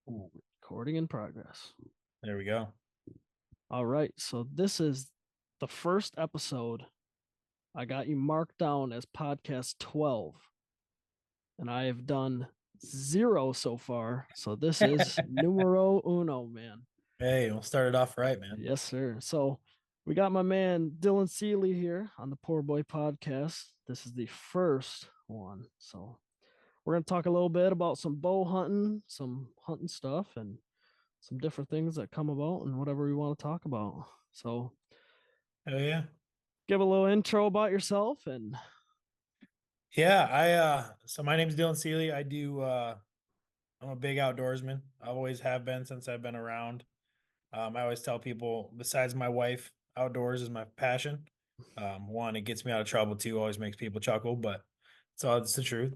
Ooh, recording in progress. There we go. All right. So this is the first episode. I got you marked down as podcast 12, and I have done zero so far. So this is numero uno, man. Hey, we'll start it off right, man. Yes, sir. So we got my man Dylan Seeley here on the Poor Boy podcast. This is the first one. So we're going to talk a little bit about some bow hunting, some hunting stuff, and some different things that come about and whatever we want to talk about. So Oh yeah. give a little intro about yourself and Yeah, so my name's Dylan Seeley. I'm a big outdoorsman. I always have been since I've been around. I always tell people besides my wife, outdoors is my passion. One, it gets me out of trouble, two, always makes people chuckle, but it's the truth.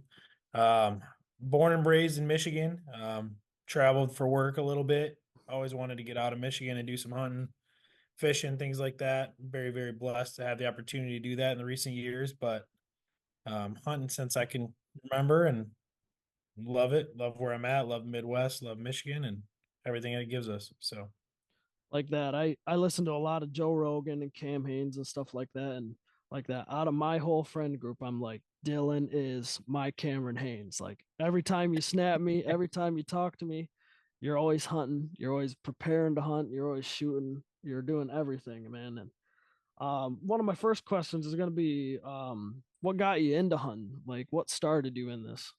Um, Born and raised in Michigan. Traveled for work a little bit. Always wanted to get out of Michigan and do some hunting, fishing, things like that. Very, very blessed to have the opportunity to do that in the recent years, but hunting since I can remember and love it. Love where I'm at. Love the Midwest. Love Michigan and everything it gives us. So, like that. I listen to a lot of Joe Rogan and Cam Hanes and stuff like that. And like that, out of my whole friend group, I'm like, Dylan is my Cameron Hanes. Like every time you snap me, every time you talk to me, you're always hunting, you're always preparing to hunt, you're always shooting, you're doing everything, man. And one of my first questions is going to be what got you into hunting? Like what started you in this?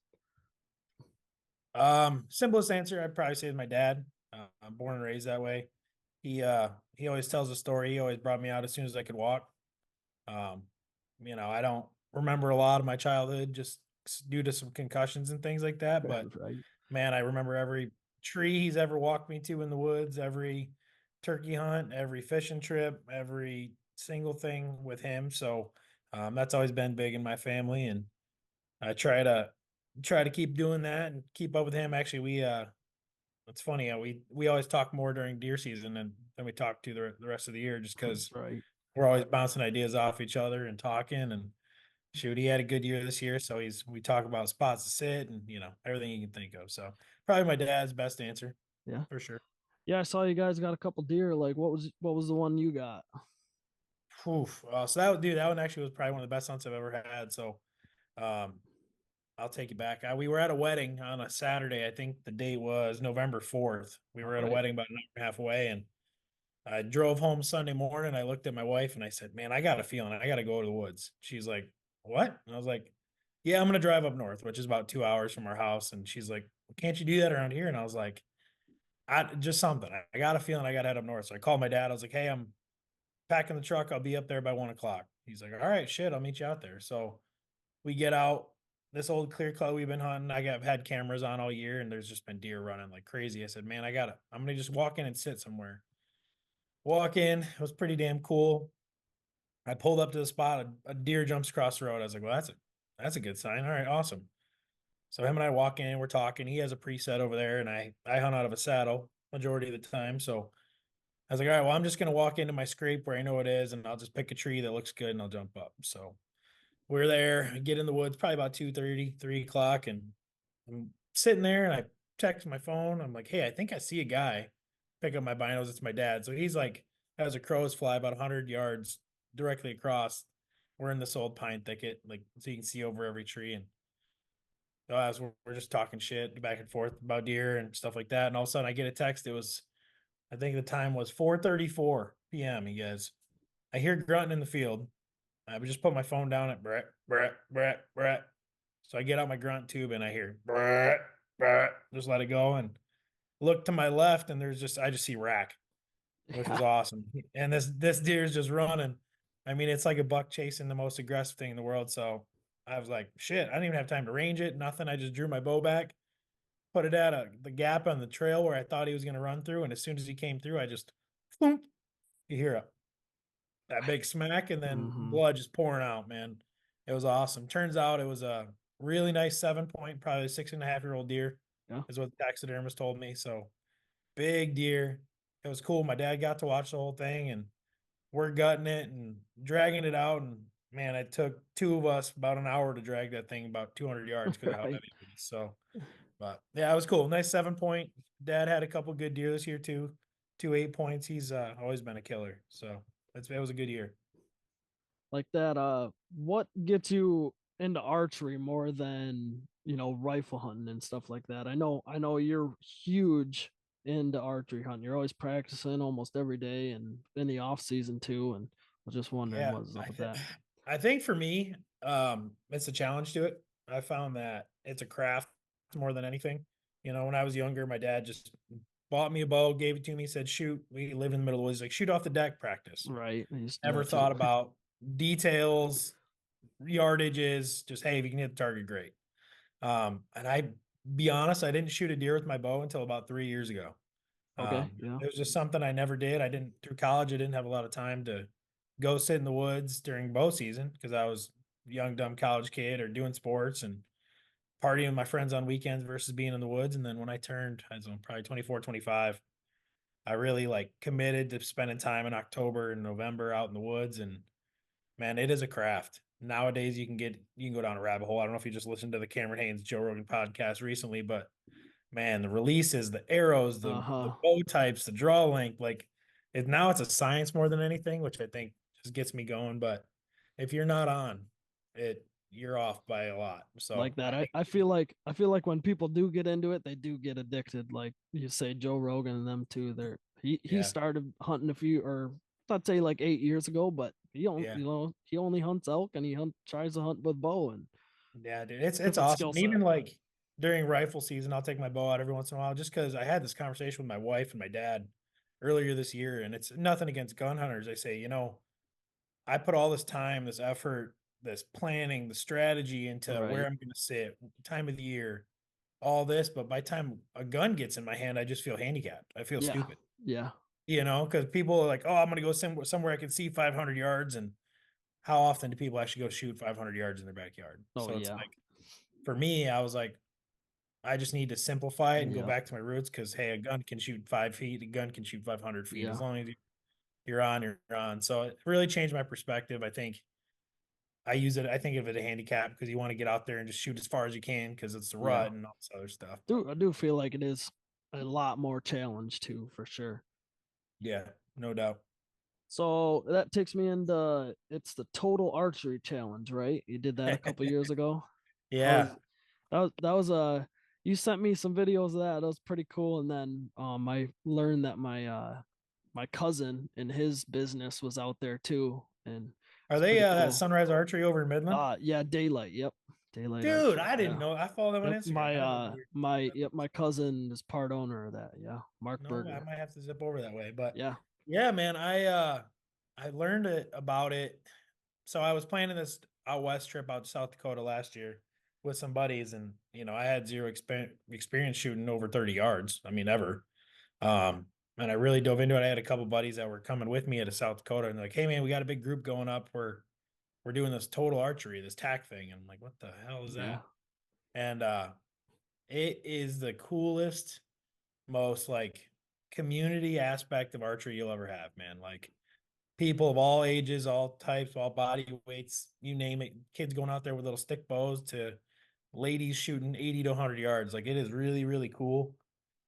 simplest answer I'd probably say is my dad. I'm born and raised that way. He always tells a story. He always brought me out as soon as I could walk. Um, I don't remember a lot of my childhood just due to some concussions and things like that. But Right. man, I remember every tree he's ever walked me to in the woods, every turkey hunt, every fishing trip, every single thing with him. So that's always been big in my family, and I try to keep doing that and keep up with him. Actually, it's funny, we always talk more during deer season than we talk to the rest of the year, just because Right. we're always bouncing ideas off each other and talking. And shoot, he had a good year this year, so we talk about spots to sit and everything you can think of. So probably my dad's best answer Yeah. for sure. Yeah, I saw you guys got a couple deer. Like what was the one you got? Oof. That one actually was probably one of the best hunts I've ever had. So um, I'll take you back. We were at a wedding on a Saturday. I think the date was November 4th. We All were at a right. wedding about an hour and a half away, and I drove home Sunday morning. I looked at my wife and I said, "Man, I got a feeling I got to go to the woods." She's like, "What?" And I was like, "Yeah, I'm gonna drive up north, which is about 2 hours from our house." And she's like, well, "Can't you do that around here?" And I was like, "I just something. I got a feeling I got to head up north." So I called my dad. I was like, "Hey, I'm packing the truck. I'll be up there by 1 o'clock." He's like, "All right, shit, I'll meet you out there." So we get out this old clear cut we've been hunting. I got had cameras on all year, and there's just been deer running like crazy. I said, "Man, I'm gonna just walk in and sit somewhere." Walk in, it was pretty damn cool. I pulled up to the spot, a deer jumps across the road. I was like, well, that's a good sign. All right, awesome. So him and I walk in, we're talking. He has a preset over there, and I hunt out of a saddle majority of the time. So I was like, all right, well, I'm just gonna walk into my scrape where I know it is, and I'll just pick a tree that looks good and I'll jump up. So we're there, get in the woods, probably about 2:30, 3 o'clock, and I'm sitting there and I text my phone. I'm like, hey, I think I see a guy. Pick up my binos. It's my dad. So he's like, as a crow's fly, about 100 yards directly across. We're in this old pine thicket, like, so you can see over every tree. And as we're just talking shit back and forth about deer and stuff like that. And all of a sudden I get a text. I think the time was 4:34 p.m. He goes, I hear grunting in the field. I would just put my phone down at Brett, Brett, Brett, Brett. So I get out my grunt tube and I hear Brett, Brett. Just let it go and look to my left, and I just see rack, which was Yeah. awesome. And this deer is just running. I mean, it's like a buck chasing the most aggressive thing in the world. So I was like, shit, I didn't even have time to range it, nothing. I just drew my bow back, put it at the gap on the trail where I thought he was going to run through. And as soon as he came through, I just, thump, you hear that big smack, and then Mm-hmm. blood just pouring out, man. It was awesome. Turns out it was a really nice 7 point, probably 6.5-year-old deer, Yeah. is what the taxidermist told me. So big deer. It was cool. My dad got to watch the whole thing, and we're gutting it and dragging it out. And man, it took two of us about an hour to drag that thing about 200 yards because of how Right. heavy it was. So But yeah, it was cool. Nice 7 point. Dad had a couple good deer this year too. 2 8 points. He's always been a killer. So it was a good year. Like that. What gets you into archery more than rifle hunting and stuff like that? I know you're huge into archery hunting. You're always practicing almost every day and in the off season too. And I was just wondering Yeah, what's up with that. I think for me, it's a challenge to it. I found that it's a craft more than anything. When I was younger, my dad just bought me a bow, gave it to me, said, shoot. We live in the middle of the woods, like shoot off the deck practice. Right. I used to do Never that too. thought about details, yardages, just hey, if you can hit the target, great. And I be honest, I didn't shoot a deer with my bow until about 3 years ago. Okay. Yeah. It was just something I never did. I didn't through college. I didn't have a lot of time to go sit in the woods during bow season because I was a young dumb college kid or doing sports and partying with my friends on weekends versus being in the woods. And then when I turned, I was probably 24, 25, I really like committed to spending time in October and November out in the woods. And man, it is a craft. Nowadays you can go down a rabbit hole. I don't know if you just listened to the Cameron Haynes Joe Rogan podcast recently, but man, the releases, the arrows, the Uh-huh. bow types, the draw length, like now it's a science more than anything, which I think just gets me going. But if you're not on it, you're off by a lot. Like So that. I feel like when people do get into it, they do get addicted. Like you say, Joe Rogan and them too. He yeah, started hunting a few, or I'd say like 8 years ago, but yeah, he only hunts elk and tries to hunt with bow and yeah, dude, it's different awesome. skill And set. even like during rifle season, I'll take my bow out every once in a while just because I had this conversation with my wife and my dad earlier this year, and it's nothing against gun hunters. I say, I put all this time, this effort, this planning, the strategy into where Right. I'm going to sit, time of the year, all this. But by the time a gun gets in my hand, I just feel handicapped. I feel Yeah. stupid, Yeah. because people are like, oh, I'm going to go somewhere I can see 500 yards. And how often do people actually go shoot 500 yards in their backyard? Oh So it's yeah. like, for me, I was like, I just need to simplify it and go Yeah. back to my roots because, hey, a gun can shoot 5 feet, a gun can shoot 500 feet. As Yeah. long as you're on, you're on. So it really changed my perspective. I use it. I think of it a handicap because you want to get out there and just shoot as far as you can because it's the Yeah. rut and all this other stuff. But I do feel like it is a lot more challenge too, for sure. yeah, no doubt. So that takes me into it's the total archery challenge, right? You did that a couple years ago. How was Yeah. that was you sent me some videos of that. That was pretty cool. And then I learned that my cousin and his business was out there too. And Are it's they pretty that cool. Sunrise Archery over in Midland? Yeah, Daylight, yep. Daylight Dude, Archery. I didn't Yeah. know. I follow them on Yep. Instagram. My I didn't know they were. my cousin is part owner of that. Yeah. Mark No, I Berger. might have to zip over that way. But Yeah. yeah, man, I learned about it. So I was planning this out west trip out to South Dakota last year with some buddies, and I had zero experience shooting over 30 yards. I mean, ever. And I really dove into it. I had a couple buddies that were coming with me out of South Dakota, and they're like, "Hey, man, we got a big group going up. We're doing this total archery, this tack thing." And I'm like, "What the hell is Yeah. that?" And it is the coolest, most like community aspect of archery you'll ever have, man. Like people of all ages, all types, all body weights, you name it. Kids going out there with little stick bows to ladies shooting 80 to 100 yards. Like it is really, really cool.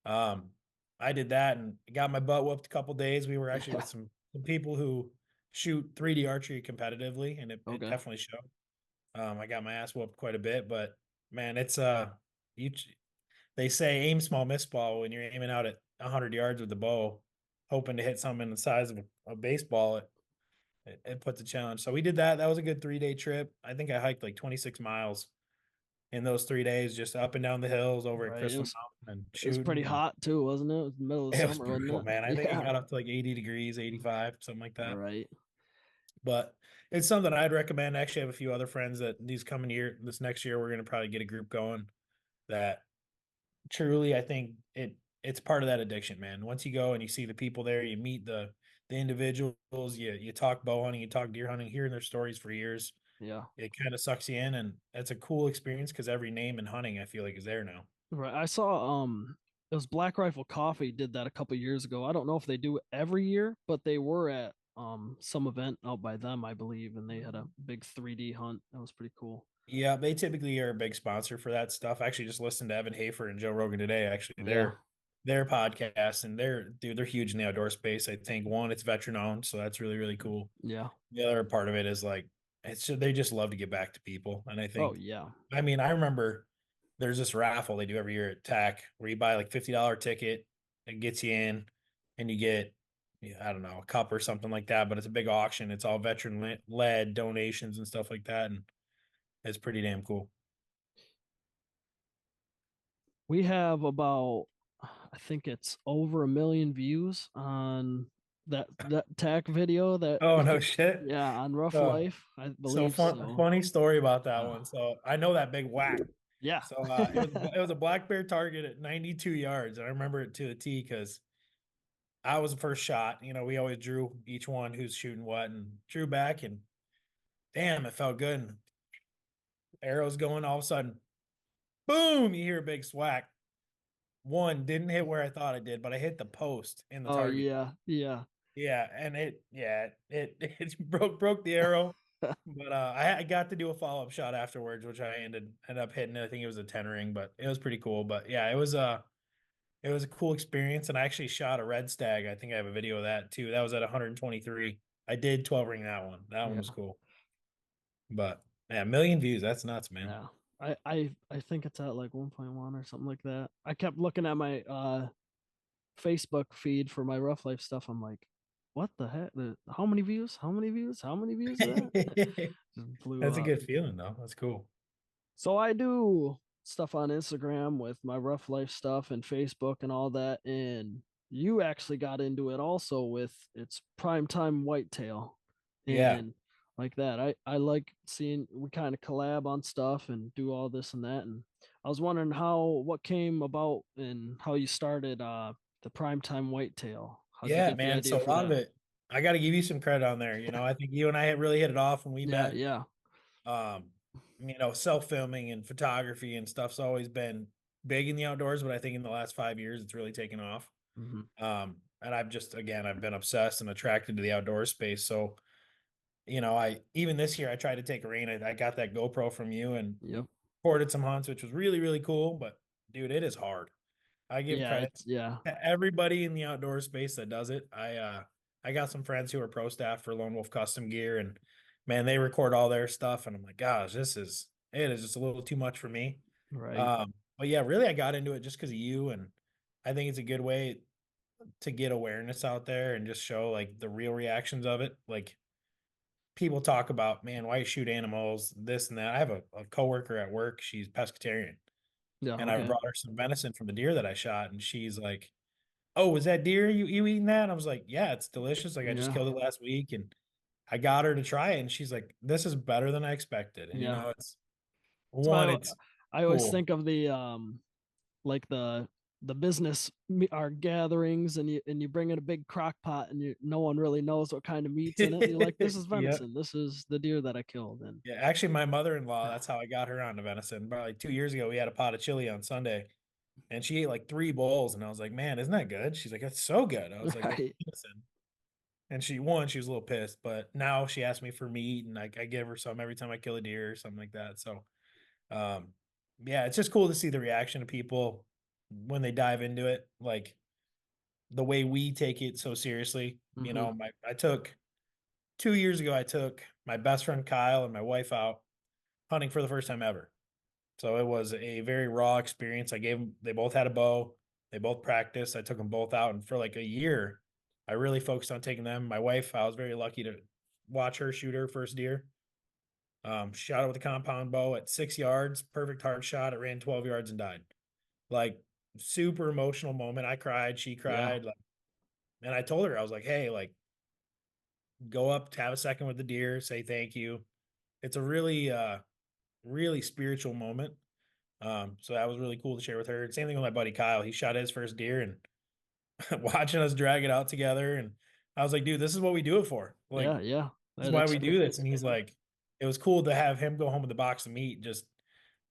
Um, I did that and got my butt whooped a couple days. We were actually Yeah. with some people who shoot 3D archery competitively, and it Okay. definitely showed. I got my ass whooped quite a bit, but man, it's you. They say aim small, miss ball when you're aiming out at 100 yards with the bow, hoping to hit something the size of a baseball. It puts a challenge. So we did that. That was a good 3 day trip. I think I hiked like 26 miles in those 3 days, just up and down the hills over at Right. It Crystal was Mountain and it was pretty shooting. And hot too, wasn't it? It was the middle of the it was summer, wasn't brutal, it? man. I think it Yeah. got up to like 80 degrees, 85, something like that. Right. But it's something I'd recommend. I actually have a few other friends that this next year, we're going to probably get a group going that truly, I think it's part of that addiction, man. Once you go and you see the people there, you meet the individuals, you talk bow hunting, you talk deer hunting, hearing their stories for years. Yeah. It kind of sucks you in, and it's a cool experience because every name in hunting I feel like is there now. Right. I saw it was Black Rifle Coffee did that a couple years ago. I don't know if they do it every year, but they were at some event out by them, I believe, and they had a big 3D hunt. That was pretty cool. Yeah, they typically are a big sponsor for that stuff. I actually just listened to Evan Hafer and Joe Rogan today. Actually, Yeah, their podcast, and they're huge in the outdoor space. I think one, it's veteran owned, so that's really really cool. yeah. The other part of it is like they just love to give back to people, and I Oh think, yeah. I mean, I remember there's this raffle they do every year at TAC where you buy like $50 ticket, it gets you in, and you get, yeah, I don't know, a cup or something like that. But it's a big auction. It's all veteran led donations and stuff like that, and it's pretty damn cool. We have about, I think it's over 1 million views on that tack video that Oh no shit. yeah, on Rough So Life, I believe so. funny story about that Uh, one. So I know that big whack. yeah. So it was a black bear target at 92 yards. And I remember it to the T because I was the first shot. You know, we always drew each one who's shooting what and drew back, and damn, it felt good. And arrows going, all of a sudden, boom, you hear a big swack. One didn't hit where I thought it did, but I hit the post in the Oh target. yeah, yeah. Yeah, and it broke the arrow. But I got to do a follow up shot afterwards, which I ended up hitting. I think it was a 10 ring, but it was pretty cool. But yeah, it was a cool experience, and I actually shot a red stag. I think I have a video of that too. That was at 123. I did 12 ring that one. That one was Yeah. cool. But yeah, 1 million views. That's nuts, man. Yeah. I think it's at like 1.1 or something like that. I kept looking at my Facebook feed for my Rough Life stuff. I'm like, what the heck? How many views? How many views? How many views is that? Just blew That's a up. good feeling, though. That's cool. So I do stuff on Instagram with my Rough Life stuff and Facebook and all that. And you actually got into it also with its primetime whitetail Yeah. and like that. I like seeing we kind of collab on stuff and do all this and that. And I was wondering what came about and how you started the primetime whitetail. How'd you Yeah, get the man. idea So a for lot of that? it, I got to give you some credit on there. You know, I think you and I had really hit it off when we Yeah, met. yeah. Um, you know, self filming and photography and stuff's always been big in the outdoors, but I think in the last 5 years it's really taken off. Hmm. And I've just, again, I've been obsessed and attracted to the outdoor space. So, you know, I even this year I tried to take a rain. I got that GoPro from you and Yep. recorded some hunts, which was really, really cool. But dude, it is hard. I give Yeah, credit it's yeah. to everybody in the outdoor space that does it. I got some friends who are pro staff for Lone Wolf Custom Gear, and man, they record all their stuff, and I'm like, gosh, it is just a little too much for me. Right. But yeah, really, I got into it just because of you, and I think it's a good way to get awareness out there and just show like the real reactions of it. Like people talk about, man, why you shoot animals, this and that. I have a coworker at work, she's pescatarian, Yeah, and I okay. brought her some venison from the deer that I shot, and she's like, "Oh, was that deer you eating that?" And I was like, "Yeah, it's delicious. Like I just Yeah. killed it last week." And I got her to try it, and she's like, "This is better than I expected." And you Yeah. know, it's So one, it's I always cool. think of the like the business our gatherings and you bring in a big crock pot and you no one really knows what kind of meat's in it. You're like, this is Yeah. venison. This is the deer that I killed. And Yeah, actually, my mother-in-law, that's how I got her on the venison. About like 2 years ago, we had a pot of chili on Sunday, and she ate like 3 bowls, and I was like, "Man, isn't that good?" She's like, "That's so good." I was like, "Well, right. venison." And she was a little pissed, but now she asks me for meat, and I give her some every time I kill a deer or something like that. So, um, yeah, it's just cool to see the reaction of people when they dive into it, like the way we take it so seriously. You Hmm. know, my I took 2 years ago, I took my best friend Kyle and my wife out hunting for the first time ever. So it was a very raw experience. I gave them, they both had a bow, they both practiced. I took them both out, and for like a year, I really focused on taking them. My wife, I was very lucky to watch her shoot her first deer. Shot it with a compound bow at 6 yards, perfect hard shot. It ran 12 yards and died. Like super emotional moment. I cried, she Yeah. cried. Like, and I told her, I was like, hey, like go up, have a second with the deer, say thank you. It's a really, really spiritual moment. So that was really cool to share with her. Same thing with my buddy Kyle. He shot his first deer, and watching us drag it out together. And I was like, dude, this is what we do it for. Like, Yeah. Yeah. this is That why we do experience. this. And he's like, it was cool to have him go home with a box of meat. Just,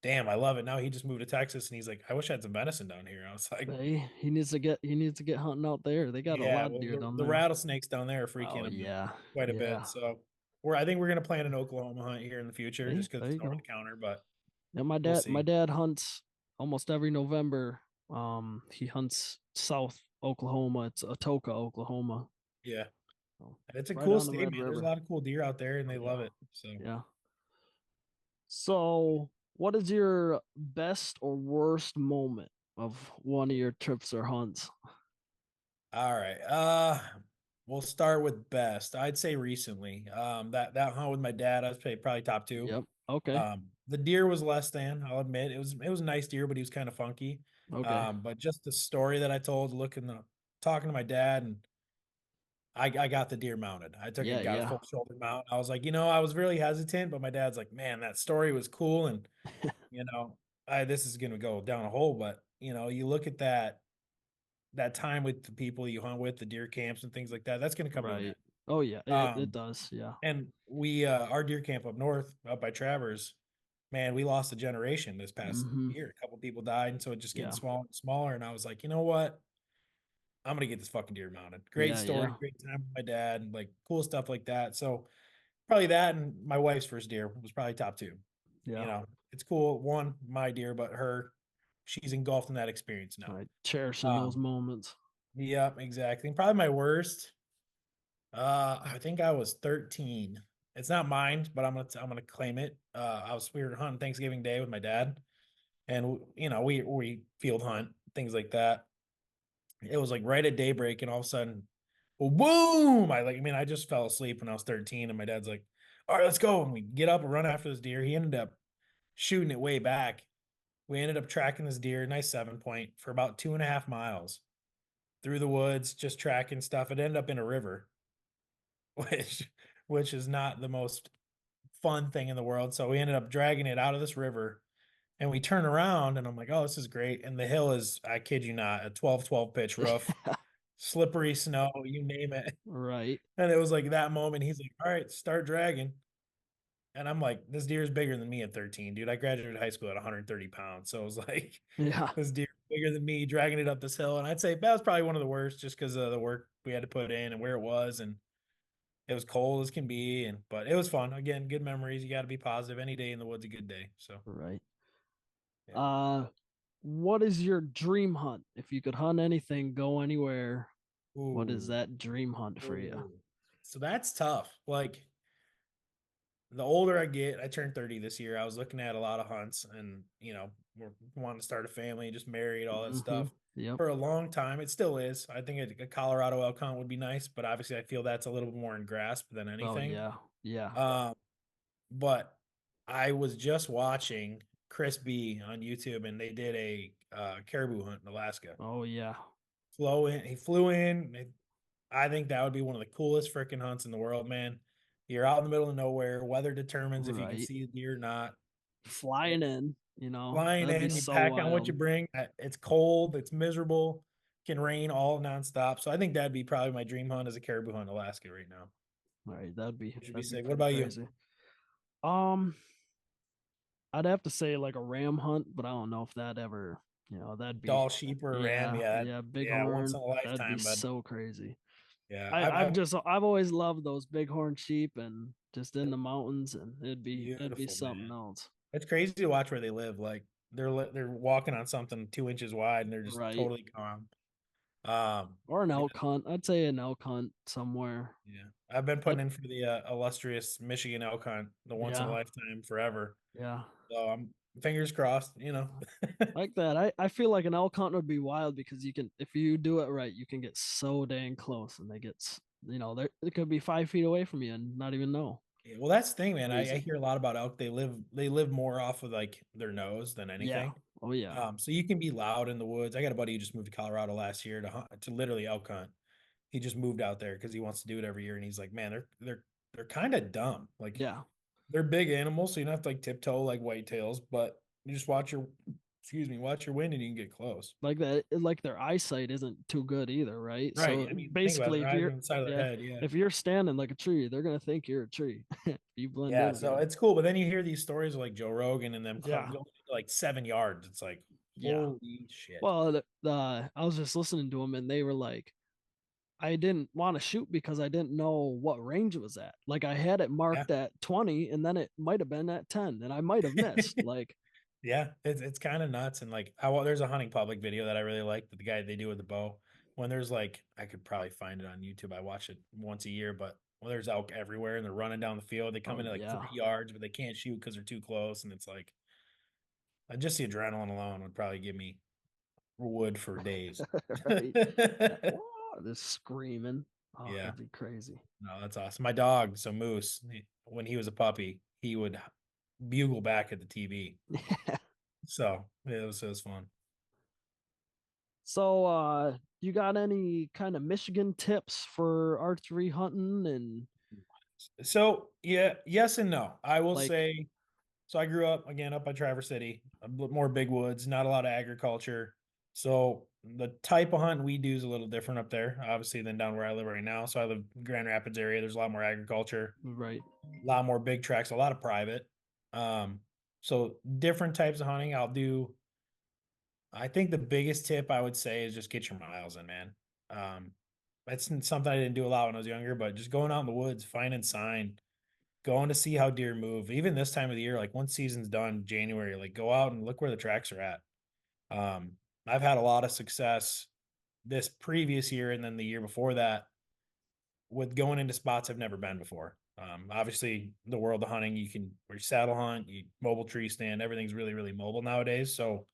damn, I love it. Now he just moved to Texas, and he's like, I wish I had some venison down here. I was like, He needs to get hunting out there. They got a yeah, lot of well, deer down the there. rattlesnakes down there are Oh freaking him yeah. quite a bit. Yeah. So, I think we're gonna plan an Oklahoma hunt here in the future, Hey, just because there it's you over go. the counter. But Yeah, we'll my see. dad hunts almost every November. He hunts South Oklahoma. It's Atoka, Oklahoma. Yeah, So, it's a right cool on the state, Red man. There's a River. lot of cool deer out there, and Oh they love yeah. it. So, Yeah. So, what is your best or worst moment of one of your trips or hunts? all right. We'll start with best. I'd say recently. That hunt with my dad, I'd say probably top two. Yep. Okay. The deer was less than, I'll admit. It was a nice deer, but he was kind of funky. Okay. But just the story that I told, talking to my dad, and I got the deer mounted. I took Yeah, it, got a yeah. full shoulder mount. I was like, I was really hesitant, but my dad's like, man, that story was cool, and you know, I this is gonna go down a hole, but you look at that time with the people you hunt with, the deer camps and things like that. That's gonna come to an Right. end. Oh yeah, it Um, does. Yeah. and we our deer camp up north, up by Travers, man, we lost a generation this past Mm-hmm. year. A couple people died, and so it just getting Yeah. smaller and smaller. And I was like, you know what? I'm gonna get this fucking deer mounted. Great Yeah, story, yeah. great time with my dad, and like cool stuff like that. So probably that, and my wife's first deer was probably top two. You Yeah. know, it's cool. One, my deer, but she's engulfed in that experience now. Right. Cherishing those Um, moments. yep, exactly. And probably my worst. I think I was 13. It's not mine, but I'm gonna claim it. We were hunting Thanksgiving Day with my dad, and we field hunt things like that. It was like right at daybreak, and all of a sudden, boom! I just fell asleep when I was 13, and my dad's like, "All right, let's go." And we get up and run after this deer. He ended up shooting it way back. We ended up tracking this deer, nice 7 point, for about 2.5 miles through the woods, just tracking stuff. It ended up in a river, which which is not the most fun thing in the world. So we ended up dragging it out of this river, and we turn around, and I'm like, "Oh, this is great." And the hill is, I kid you not, a 12-12 pitch roof, slippery snow, you name it. Right. And it was like that moment. He's like, "All right, start dragging." And I'm like, "This deer is bigger than me at 13, dude. I graduated high school at 130 pounds." So it was like, Yeah. this deer is bigger than me dragging it up this hill. And I'd say that was probably one of the worst, just because of the work we had to put in and where it was. And it was cold as can be. But it was fun. Again, good memories. You got to be positive. Any day in the woods, a good day. So, Right. yeah. Uh, what is your dream hunt? If you could hunt anything, go anywhere, what is Ooh. that dream hunt for you? Ooh. So that's tough. Like, the older I get, I turned 30 this year. I was looking at a lot of hunts, and we're wanting to start a family, just married, all that Mm-hmm. stuff. Yep. For a long time, it still is. I think a Colorado elk hunt would be nice, but obviously I feel that's a little bit more in grasp than Oh anything. yeah. Yeah. Um, but I was just watching Chris B on YouTube, and they did a caribou hunt in Alaska. Oh yeah. He flew in. I think that would be one of the coolest freaking hunts in the world, man. You're out in the middle of nowhere. Weather determines if you can Right. see a deer or not. Flying in, Flying that'd be in, you so pack on what you wild. bring. It's cold, it's miserable, can rain all nonstop. So I think that'd be probably my dream hunt as a caribou hunt in Alaska right now, Right. which would be That'd be sick. What pretty about you? crazy. Um, I'd have to say like a ram hunt, but I don't know if that ever, that'd be Doll sheep or a ram? yeah, Yeah, yeah, yeah, once in bighorn. a That'd be lifetime, but so crazy. yeah, I've always loved those bighorn sheep and just in the mountains and it'd be beautiful, something man. else. It's crazy to watch where they live. Like they're walking on something 2 inches wide, and they're just Right. totally calm. Um, Or an yeah, elk hunt. I'd say an elk hunt somewhere. yeah. I've been That putting in for the illustrious Michigan elk hunt, the once in a yeah, lifetime, forever. yeah. So I'm fingers crossed. Like that. I feel like an elk hunt would be wild because you can if you do it right, you can get so dang close and they get they could be 5 feet away from you and not even know. Yeah, well, that's the thing, man. I Crazy. hear a lot about elk. They live more off of like their nose than Yeah. anything. Oh yeah. So you can be loud in the woods. I got a buddy who just moved to Colorado last year to hunt, to literally elk hunt. He just moved out there because he wants to do it every year, and he's like, man, they're kind of dumb. Like Yeah. they're big animals, so you don't have to like tiptoe like whitetails, but you just watch your wind, and you can get close. Like that like their eyesight isn't too good either, right? Right. So I mean, think about it. basically Their if eyes are you're on the side of their yeah, head. Yeah. if you're standing like a tree, they're gonna think you're a tree. You blend Yeah. in So good. it's cool. But then you hear these stories of like Joe Rogan and them Yeah. going like 7 yards. It's like, Yeah. holy shit. Well, I was just listening to them and they were like, I didn't want to shoot because I didn't know what range it was at. Like I had it Yeah. marked at 20 and then it might have been at 10 and I might have missed. Like, Yeah, it's kind of nuts. And like there's a hunting public video that I really like that the guy they do with the bow. When there's like I could probably find it on YouTube. I watch it once a year, but when there's elk everywhere and they're running down the field, they come oh in at like yeah. 3 yards, but they can't shoot because they're too close. And it's like just the adrenaline alone would probably give me wood for days. Right. Whoa, this screaming. Oh, Yeah, that'd be crazy. no, that's awesome. My dog, so Moose, when he was a puppy, he would bugle back at the TV. So it was fun. So, you got any kind of Michigan tips for archery hunting and So yeah, yes and no. I will like, say so. I grew up again up by Traverse City, a bit more big woods, not a lot of agriculture. So the type of hunting we do is a little different up there, obviously, than down where I live right now. So I live in Grand Rapids area. There's a lot more agriculture, right? a lot more big tracks, a lot of private. Um, so different types of hunting. I'll do. I think the biggest tip I would say is just get your miles in, man. Um, that's something I didn't do a lot when I was younger, but just going out in the woods, finding sign, going to see how deer move. Even this time of the year, like once season's done, January, like go out and look where the tracks are at. I've had a lot of success this previous year and then the year before that with going into spots I've never been before. Obviously, the world of hunting, you can where you saddle hunt, you mobile tree stand, everything's really, really mobile nowadays. So,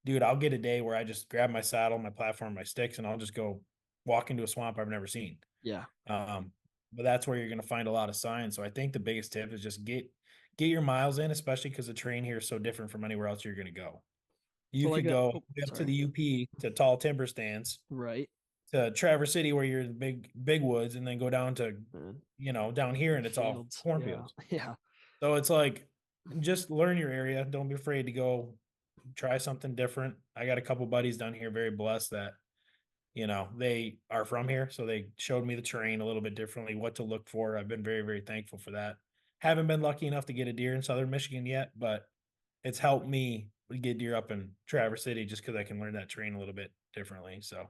dude, I'll get a day where I just grab my saddle, my platform, my sticks, and I'll just go walk into a swamp I've never seen. Yeah. Um, but that's where you're going to find a lot of signs. So I think the biggest tip is just get your miles in, especially because the terrain here is so different from anywhere else you're going to go. So You like could a go oh, up to sorry. the UP to tall timber stands Right. to Traverse City where you're in the big woods, and then go down to And down here and it's all fields. Yeah. cornfields. Yeah. So it's like just learn your area. Don't be afraid to go try something different. I got a couple buddies down here, very blessed that they are from here, so they showed me the terrain a little bit differently, what to look for. I've been very, very thankful for that. Haven't been lucky enough to get a deer in southern Michigan yet, but it's helped me get deer up in Traverse City just because I can learn that terrain a little bit differently. So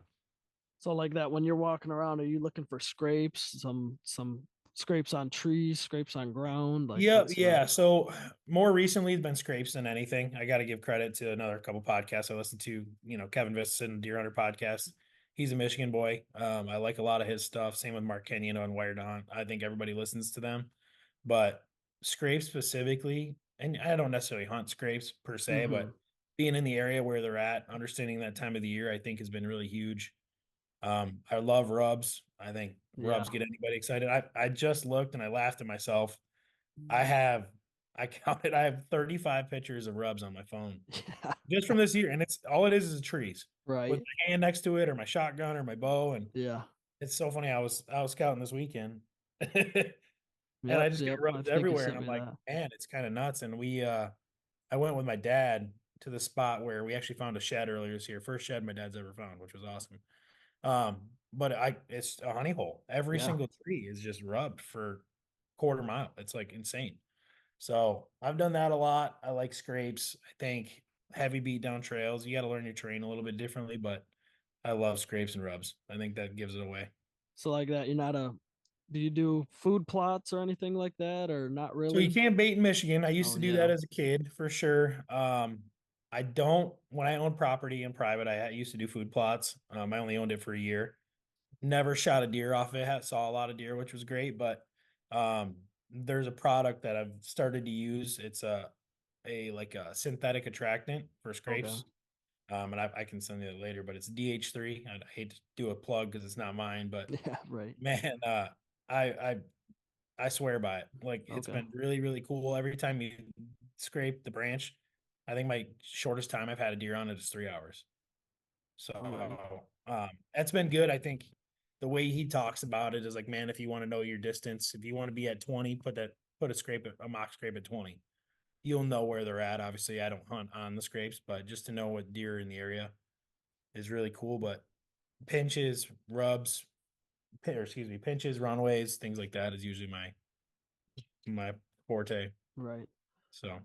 So like that when you're walking around, are you looking for scrapes, some scrapes on trees, scrapes on ground? Like yeah, what's yeah. So more recently, it's been scrapes than anything. I got to give credit to another couple podcasts I listened to. Kevin Visson, Deer Hunter podcast. He's a Michigan boy. I like a lot of his stuff. Same with Mark Kenyon on Wired On. I think everybody listens to them, but scrapes specifically, and I don't necessarily hunt scrapes per se, mm-hmm. but being in the area where they're at, understanding that time of the year, I think has been really huge. I love rubs. I think Yeah. rubs get anybody excited. I just looked and I laughed at myself. I have I counted I have 35 pictures of rubs on my phone Yeah. just from this year. And it's all it is trees with Right. my hand next to it or my shotgun or my bow. And Yeah. it's so funny. I was scouting this weekend and I Yep. just got Yep. I rubs think you everywhere. And sent I'm me like, that. man, it's kind of nuts. And I went with my dad to the spot where we actually found a shed earlier this year. First shed my dad's ever found, which was awesome. But it's a honey hole. Every Yeah. single tree is just rubbed for quarter mile. It's like insane. So I've done that a lot. I like scrapes. I think heavy beat down trails. You got to learn your terrain a little bit differently, but I love scrapes and rubs. I think that gives it away. So like that, you're not a do you do food plots or anything like that or not So you really? can't bait in Michigan. I used Oh to do that yeah. as a kid for sure. I don't when I owned property in private. I used to do food plots. I only owned it for a year. Never shot a deer off it. Saw a lot of deer, which was great. But there's a product that I've started to use. It's a like a synthetic attractant for Okay. scrapes. And I can send you that later, but it's DH3. I hate to do a plug because it's not mine, but Yeah, right. man, I I I swear by it. Like it's Okay. been really, really cool. Every time you scrape the branch, I think my shortest time I've had a deer on it is 3 hours. All right. So that's been good. I think the way he talks about it is like, man, if you want to know your distance, if you want to be at 20, put a mock scrape at 20. You'll know where they're at. Obviously, I don't hunt on the scrapes, but just to know what deer are in the area is really cool. But pinches, rubs, or excuse me, pinches, runways, things like that is usually my forte. Right. So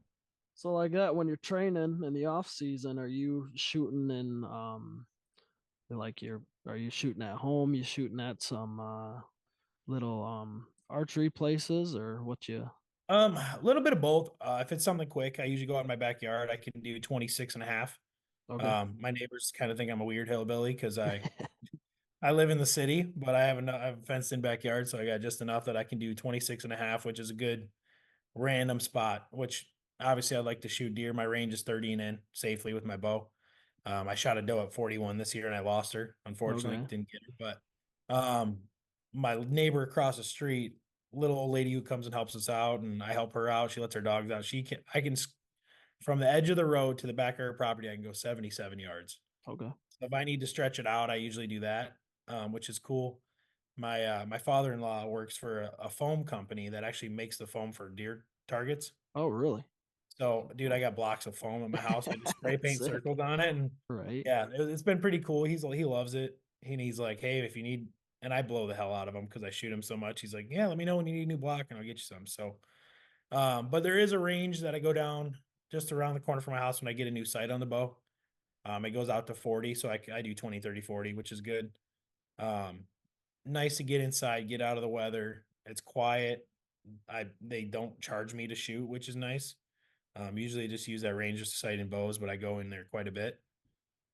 So like that when you're training in the off season, are you shooting in Like you're are you shooting at home? You shooting at some little archery places or what you A little bit of both. If it's something quick, I usually go out in my backyard. I can do 26 and a half. okay. My neighbors kind of think I'm a weird hillbilly because I live in the city, but I have a fenced in backyard, so I got just enough that I can do 26 and a half, which is a good random spot, which obviously I'd like to shoot deer. My range is 30 and in safely with my bow. I shot a doe at 41 this year and I lost her. Unfortunately, Okay. didn't get her. But my neighbor across the street, little old lady who comes and helps us out, and I help her out. She lets her dogs out. I can from the edge of the road to the back of her property, I can go 77 yards. Okay. So if I need to stretch it out, I usually do that, which is cool. My father-in-law works for a foam company that actually makes the foam for deer targets. Oh, really? So, dude, I got blocks of foam at my house. I just spray paint Sick. circles on it, and Right. yeah, it's been pretty cool. He loves it. And he's like, "Hey, if you need," and I blow the hell out of him because I shoot him so much. He's like, "Yeah, let me know when you need a new block, and I'll get you some." So, but there is a range that I go down just around the corner from my house when I get a new sight on the bow. It goes out to 40, so I do 20, 30, 40, which is good. Um, Nice to get inside, get out of the weather. It's quiet. They don't charge me to shoot, which is nice. Usually just use that range just to sight in bows, but I go in there quite a bit.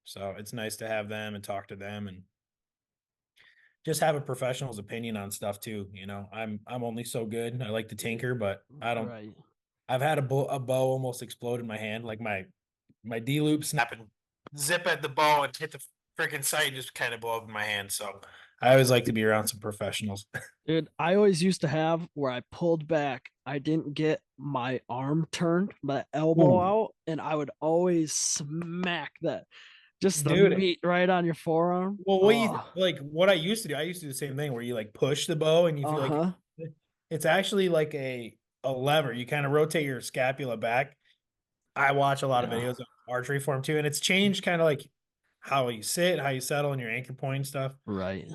So it's nice to have them and talk to them and just have a professional's opinion on stuff too. I'm only so good. I like to tinker, but I don't. Right. I've had a bow almost explode in my hand, like my D loop snap and zip at the bow and hit the freaking sight, just kind of blow up in my hand. So I always like to be around some professionals. Dude, I always used to have where I pulled back, I didn't get my arm turned, my elbow Ooh, out, and I would always smack that just the dude. meat right on your forearm. Well, Oh, like what I used to do the same thing where you like push the bow and you feel like uh-huh. it's actually like a lever. You kind of rotate your scapula back. I watch a lot of Yeah. videos of archery form too, and it's changed kind of like how you sit, how you settle, and your anchor point and stuff. Right.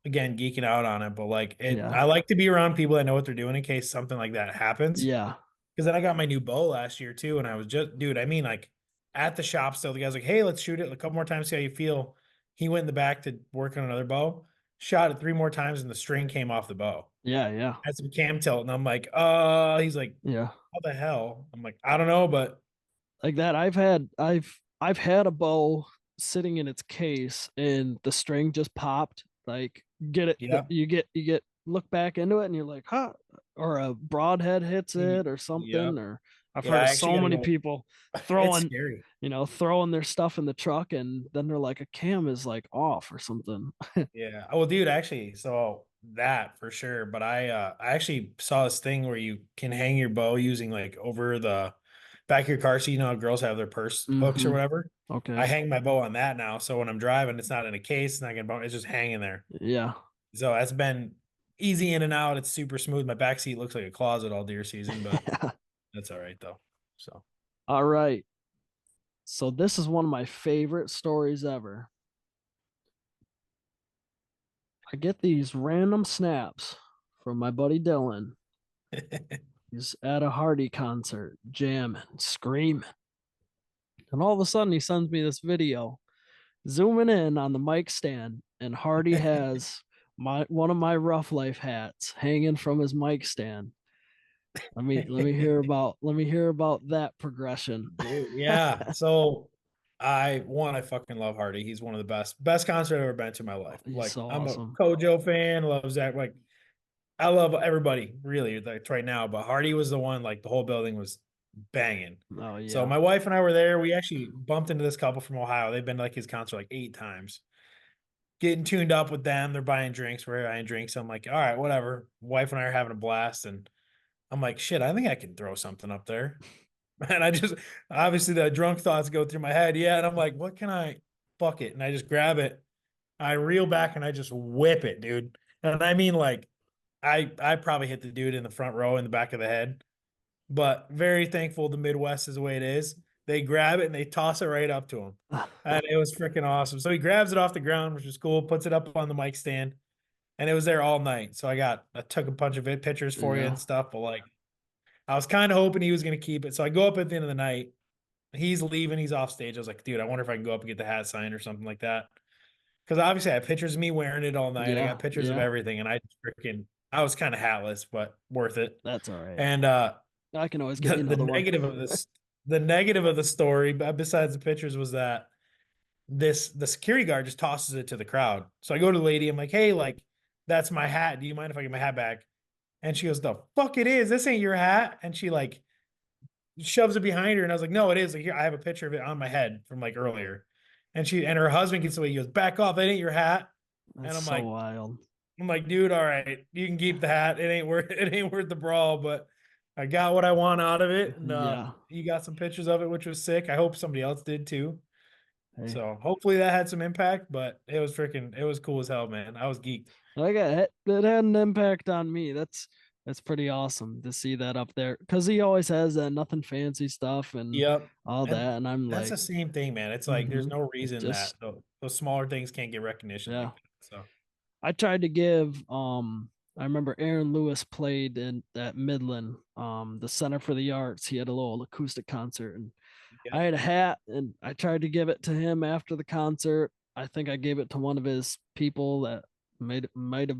Again, geeking out on it, but like Yeah. I like to be around people that know what they're doing in case something like that happens. Yeah. Because then I got my new bow last year too, and I was just, dude, I mean, like at the shop still, the guy's like, "Hey, let's shoot it a couple more times, see how you feel." He went in the back to work on another bow, shot it three more times, and the string came off the bow. Yeah. Yeah. Had some cam tilt, and I'm like, he's like, Yeah. "How the hell?" I'm like, "I don't know, but Like that. I've had a bow sitting in its case and the string just popped. Like get it yeah, you get look back into it and you're like, huh, or a broadhead hits it or yeah, something, or I've yeah." heard I of actually so got to many go. people It's throwing, scary. throwing their stuff in the truck and then they're like a cam is like off or something. Yeah. Oh, well, dude, actually, so that for sure. But I actually saw this thing where you can hang your bow using like over the back of your car seat. You know how girls have their purse hooks or Mm-hmm. whatever. I Okay. hang my bow on that now. So when I'm driving, it's not in a case, it's not gonna it's just hanging there. Yeah. So that's been easy in and out. It's super smooth. My back seat looks like a closet all deer season, but that's all right though. So All right. So this is one of my favorite stories ever. I get these random snaps from my buddy Dylan. He's at a Hardy concert, jamming, screaming. And all of a sudden, he sends me this video, zooming in on the mic stand, and Hardy has my one of my Rough Life hats hanging from his mic stand. Let me hear about that progression. dude, yeah. So I fucking love Hardy. He's one of the best concert I've ever been to in my life. He's Like so I'm a awesome. Kojo fan, love Zach. Like I love everybody really like right now, but Hardy was the one, like the whole building was banging. Oh So yeah. my wife and I were there. We actually bumped into this couple from Ohio. They've been to like his concert like 8 times. Getting tuned up with them. They're buying drinks. We're buying drinks. I'm like, all right, whatever. Wife and I are having a blast. And I'm like, shit, I think I can throw something up there. And I just obviously the drunk thoughts go through my head. Yeah. And I'm like, what can I fuck it? And I just grab it. I reel back and I just whip it, dude. And I mean like I probably hit the dude in the front row in the back of the head. But very thankful the Midwest is the way it is. They grab it and they toss it right up to him. And it was freaking awesome. So he grabs it off the ground, which is cool, puts it up on the mic stand, and it was there all night. So I took a bunch of pictures for you Yeah. and stuff, but like I was kind of hoping he was going to keep it. So I go up at the end of the night. He's leaving, he's off stage. I was like, dude, I wonder if I can go up and get the hat signed or something like that. because obviously I have pictures of me wearing it all night. I Yeah, got pictures of yeah, everything, and I was kind of hatless, but worth it. that's all right. And I can always get the you another one. the negative of the story, besides the pictures, was that the security guard just tosses it to the crowd. So I go to the lady, I'm like, hey, like that's my hat. Do you mind if I get my hat back? And she goes, the fuck it is. This ain't your hat. And she like shoves it behind her. And I was like, no, it is. Like, here, I have a picture of it on my head from like earlier. And her husband gets away. He goes, back off. That ain't your hat. And That's so wild. I'm like, dude, all right, you can keep the hat. It ain't worth the brawl, but I got what I want out of it. And Yeah. you got some pictures of it, which was sick. I hope somebody else did too. Hey, So hopefully that had some impact, but it was cool as hell, man. I was geeked. I got it had an impact on me. That's pretty awesome to see that up there because he always has that nothing fancy stuff and Yep. all And that, and I'm that's like, the same thing, man. It's like there's mm-hmm. no reason that Just those smaller things can't get recognition yeah. like that. So I tried to give I remember Aaron Lewis played in that Midland, the Center for the Arts. He had a little acoustic concert and yeah, I had a hat and I tried to give it to him after the concert. I think I gave it to one of his people that might have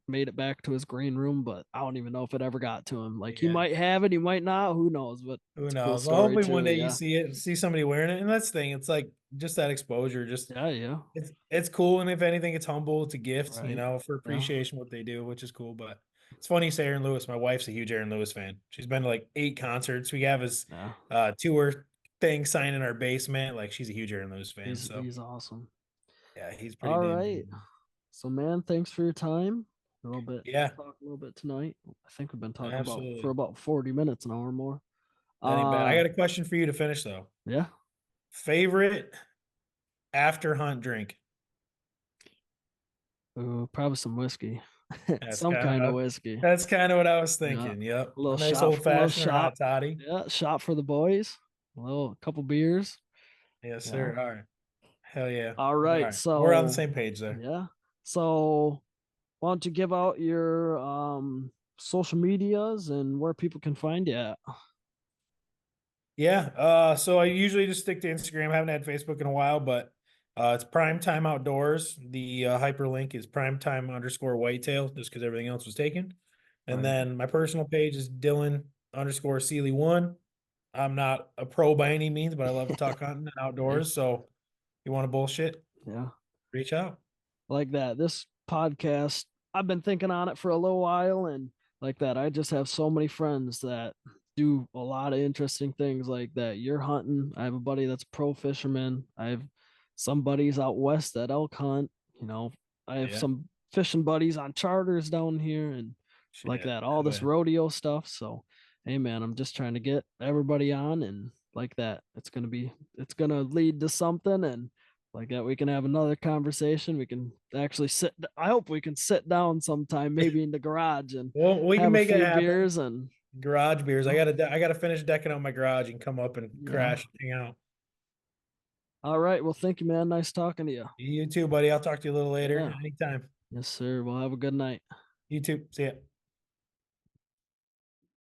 made it back to his green room, but I don't even know if it ever got to him. Like he yeah. might have it, he might not, who knows, but Who it's a cool knows? Well, story hopefully one too. day you Yeah. see it, see somebody wearing it. And that's the thing. It's like just that exposure. Just Yeah, yeah. it's cool. And if anything, it's humble. It's a gift, Right. for Yeah. appreciation what they do, which is cool. But it's funny you say Aaron Lewis. My wife's a huge Aaron Lewis fan. She's been to like 8 concerts. We have his Yeah. tour thing signed in our basement. Like she's a huge Aaron Lewis fan. So He's awesome. yeah, he's pretty All damn right. good. So man, thanks for your time. A little bit Yeah, talk a little bit tonight. I think we've been talking about for absolutely. about 40 minutes, an hour more. That ain't bad. I Uh got a question for you to finish though. yeah. Favorite after hunt drink? Ooh, probably some whiskey. That's Some kind kind of of whiskey. that's kind of what I was Yeah. thinking. Yep, A a little nice shot, old a little fashioned or shot. hot toddy. Yeah, shot for the boys. A couple beers. Yes, Yeah. sir. All right. Hell yeah. All All right. right. We're on the So same page there. yeah. So why don't you give out your social medias and where people can find you at? Yeah. So I usually just stick to Instagram. I haven't had Facebook in a while, but it's Prime Time Outdoors. The hyperlink is primetime_whitetail, just because everything else was taken. And Right. then my personal page is Dylan_Seeley1. I'm not a pro by any means, but I love to talk hunting and Hey, outdoors. So you want to bullshit, yeah. reach out. Like that. This podcast, I've been thinking on it for a little while, and like that, I just have so many friends that do a lot of interesting things like that. You're hunting. I have a buddy that's a pro fisherman. I have some buddies out west that elk hunt. You know, I have Yeah. some fishing buddies on charters down here and like Shit. that, all Hell this yeah. rodeo stuff. So, hey man, I'm just trying to get everybody on and like that. It's gonna lead to something and like that we can have another conversation. We can actually I hope we can sit down sometime, maybe in the garage and Well, we can have a make it few happen. beers and Garage you beers. know, I gotta finish decking out my garage and come up and yeah. crash and hang out. All right. Well, thank you, man. Nice talking to you. You too, buddy. I'll talk to you a little later. Yeah. Anytime. Yes, sir. Well, have a good night. You too. See ya.